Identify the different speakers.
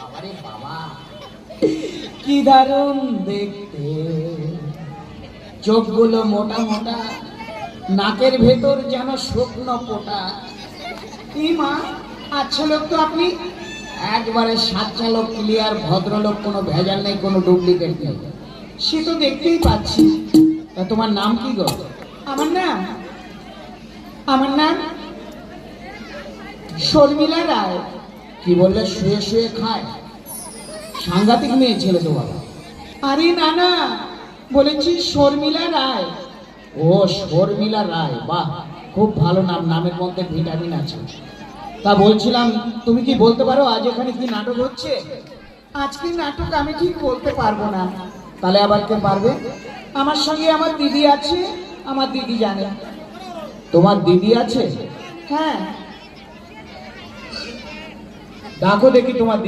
Speaker 1: বাবারে বাবা, কি দারুণ দেখতে। চোখগুলো মোটা মোটা, নাকের ভেতর যেন শুকনো পোটা। এই মা, আচ্ছা লোক তো আপনি। একবারে সাচ্চা লোক, ক্লিয়ার ভদ্রলোক, কোনো ভেজাল নেই, কোনো ডুপ্লিকেট নেই। সে তো দেখতেই পাচ্ছি। তা তোমার নাম কি গো? আমার নাম শর্মিলা রায়। কি বললে? শুয়ে শুয়ে খায়? সাংঘাতিক মেয়ে ছেলে তো বাবা। আরে না না, বলেছি শর্মিলা রায়। ও শর্মিলা রায়, বাহ, খুব ভালো নাম, নামের মধ্যে ভিটামিন আছে। তা বলছিলাম, তুমি কি বলতে পারো আজ এখানে কি নাটক হচ্ছে? আজকে নাটক আমি ঠিক বলতে পারবো না। তাহলে আবার কে পারবে? আমার সঙ্গে আমার দিদি আছে, আমার দিদি জানে। তোমার দিদি আছে? হ্যাঁ। ডাকো দেখি তোমার দিদি।